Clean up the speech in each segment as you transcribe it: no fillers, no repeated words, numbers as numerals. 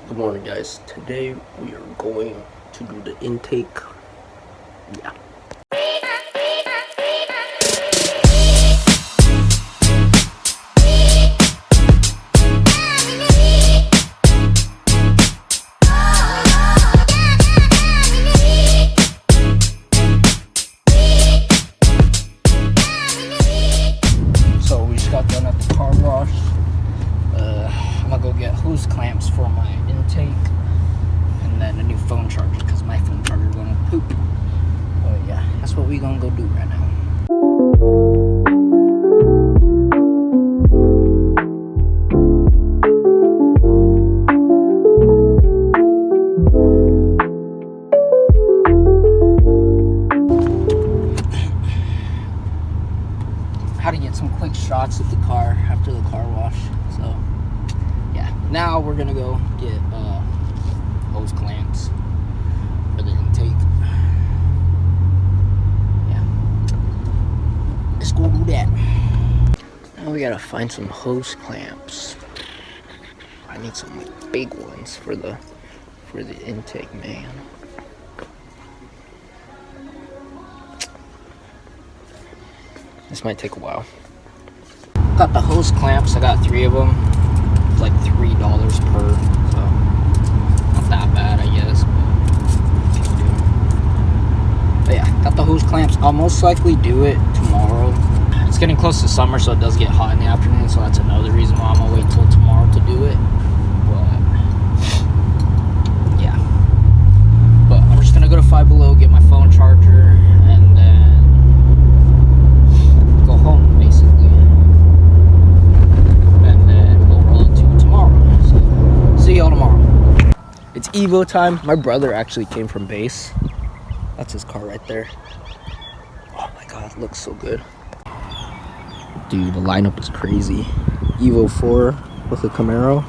Good morning, guys. Today we are going to do the intake. Yeah. So we just got done at the car wash. I'm gonna go get hose clamps for my intake and then a new phone charger because my phone charger is gonna poop. But yeah, that's what we gonna go do right now. How to get some quick shots of the car after the car wash. So yeah, now we're gonna go get hose clamps for the intake. Yeah, let's go do that. Now we gotta find some hose clamps. I need some like big ones for the intake, man. This might take a while. Got the hose clamps. I got 3 of them. It's like $3 per, so not that bad, I guess. But yeah, got the hose clamps. I'll most likely do it tomorrow. It's getting close to summer, so it does get hot in the afternoon. So that's another reason why I'm gonna wait till tomorrow to do it. But yeah, but I'm just gonna go to Five Below, get my phone charger, and then go home basically, and then we'll roll into tomorrow. So see y'all tomorrow. It's Evo time. My brother actually came from base. That's his car right there. Oh my god, it looks so good. Dude, the lineup is crazy. Evo 4 with a Camaro.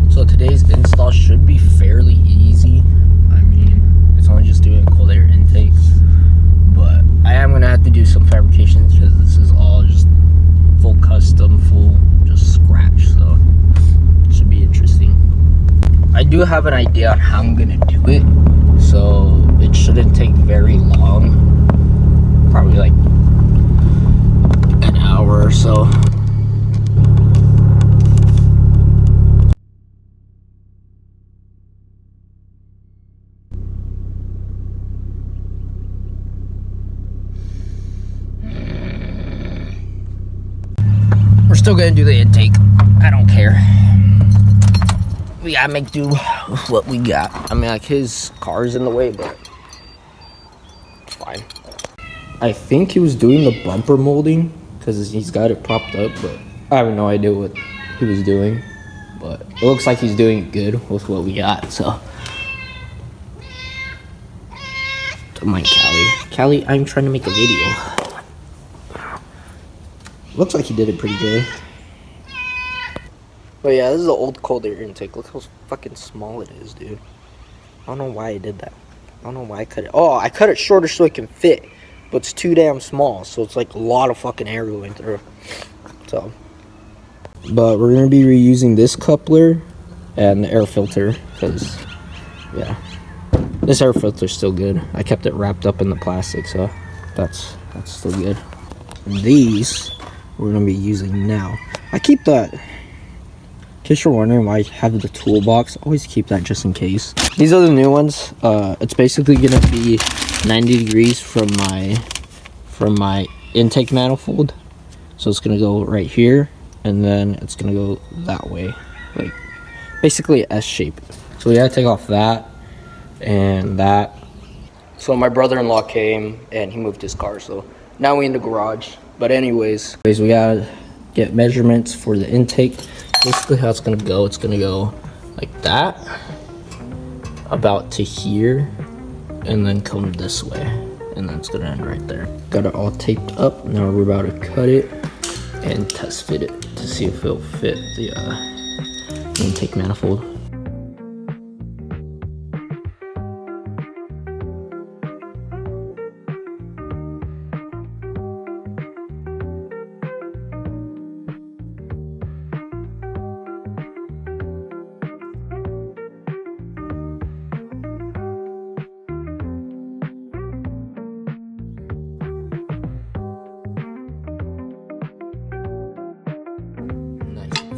So today's install should be fairly easy. I mean, it's only just doing cold air intake, but I am gonna have to do some fabrications because this is all just full custom, full just scratch. So it should be interesting. I do have an idea on how I'm gonna do it, so it shouldn't take very long. Probably like an hour or so. We're still gonna do the intake. I don't care. We gotta make do with what we got. I mean, like, his car's in the way, but it's fine. I think he was doing the bumper molding because he's got it propped up, but I have no idea what he was doing. But it looks like he's doing good with what we got, so. Don't mind Callie. Callie, I'm trying to make a video. Looks like he did it pretty good. But yeah, this is the old cold air intake. Look how fucking small it is, dude. I don't know why I did that. I don't know why I cut it. Oh, I cut it shorter so it can fit. But it's too damn small. So it's like a lot of fucking air going through. So. But we're going to be reusing this coupler and the air filter. Because, yeah. This air filter's still good. I kept it wrapped up in the plastic. So that's still good. And these we're going to be using now. I keep that, in case you're wondering why I have the toolbox, always keep that just in case. These are the new ones. It's basically going to be 90 degrees from my intake manifold. So it's going to go right here, and then it's going to go that way. Like, basically S shape. So we got to take off that and that. So my brother-in-law came, and he moved his car, so now we in the garage. But anyways, we gotta get measurements for the intake. Basically how it's gonna go like that, about to here, and then come this way. and then it's gonna end right there. Got it all taped up. Now we're about to cut it and test fit it to see if it'll fit the intake manifold.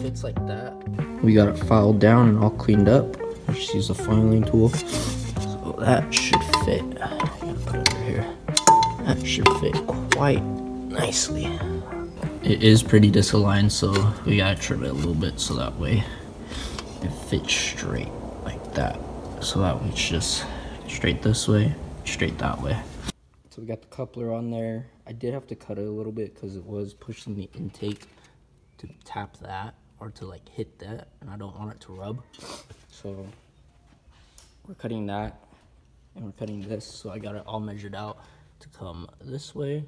Fits like that. We got it filed down and all cleaned up. I just use a filing tool. So that should fit. I'm gonna put it over here. That should fit quite nicely. It is pretty disaligned, so we gotta trim it a little bit so that way it fits straight like that. So that way it's just straight this way, straight that way. So we got the coupler on there. I did have to cut it a little bit because it was pushing the intake to tap that or to like hit that, and I don't want it to rub. So we're cutting that and we're cutting this, so I got it all measured out to come this way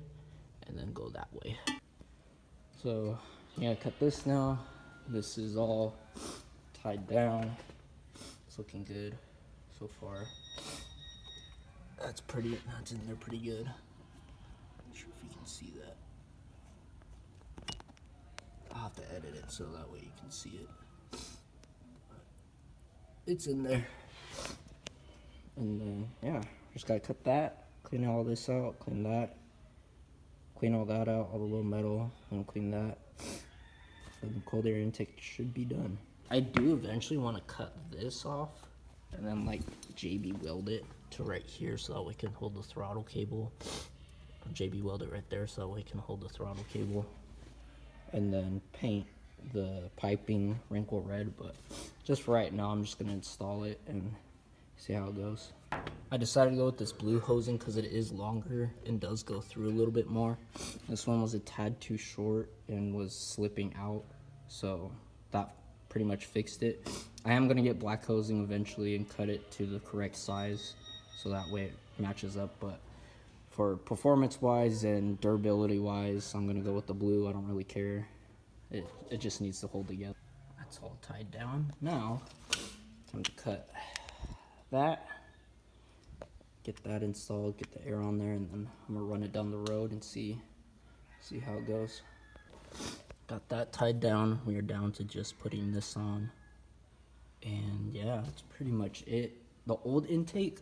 and then go that way. So yeah, I cut this now. This is all tied down. It's looking good so far. That's in there pretty good. Not sure if you can see that. I'll have to edit it so that way you can see it. But it's in there. And then, yeah, just gotta cut that, clean all this out, clean that, clean all that out, all the little metal, and clean that. And the cold air intake should be done. I do eventually want to cut this off and then like JB weld it to right here so that we can hold the throttle cable. JB weld it right there so that we can hold the throttle cable. And then paint the piping wrinkle red, but just for right now I'm just gonna install it and see how it goes. I decided to go with this blue hosing because it is longer and does go through a little bit more. This one was a tad too short and was slipping out, so that pretty much fixed it. I am gonna get black hosing eventually and cut it to the correct size so that way it matches up, but for performance wise and durability wise, I'm gonna go with the blue. I don't really care. It just needs to hold together. That's all tied down. Now, time to cut that, get that installed, get the air on there, and then I'm gonna run it down the road and see how it goes. Got that tied down. We are down to just putting this on. And yeah, that's pretty much it. The old intake,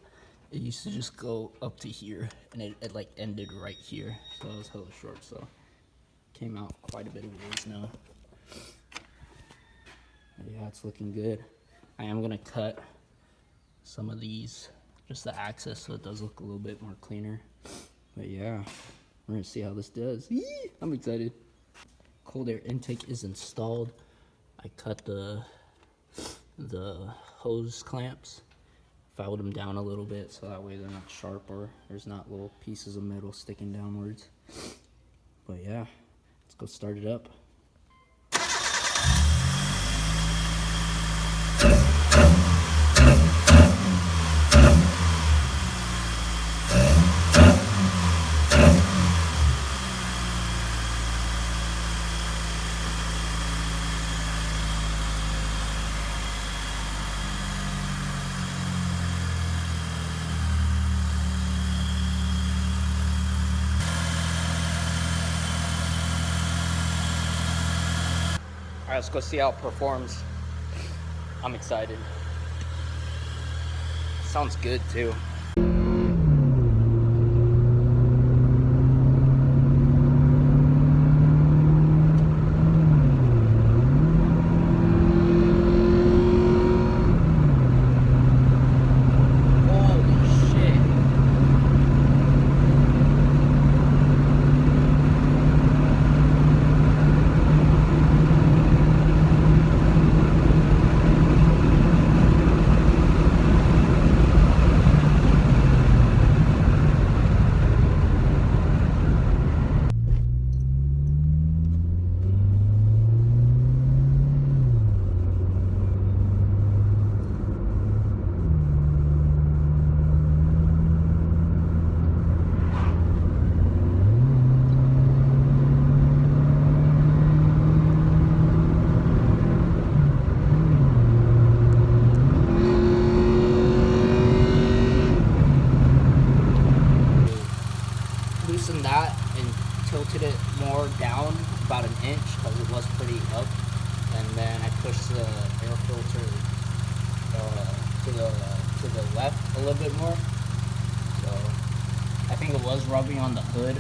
it used to just go up to here, and it like ended right here, so it was hella short, so came out quite a bit of ways now. But yeah, it's looking good. I am gonna cut some of these, just the access, so it does look a little bit more cleaner. But yeah, we're gonna see how this does. Yee! I'm excited. Cold air intake is installed. I cut the hose clamps, filed them down a little bit so that way they're not sharp or there's not little pieces of metal sticking downwards. But yeah, let's go start it up. All right, let's go see how it performs. I'm excited. Sounds good too. the left a little bit more. So I think it was rubbing on the hood,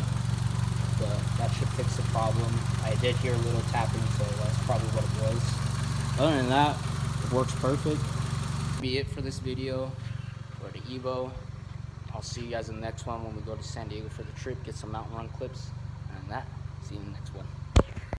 but that should fix the problem. I did hear a little tapping, so that's probably what it was. Other than that, it works perfect. That'll be it for this video for the Evo. I'll see you guys in the next one when we go to San Diego for the trip, get some mountain run clips, and that, see you in the next one.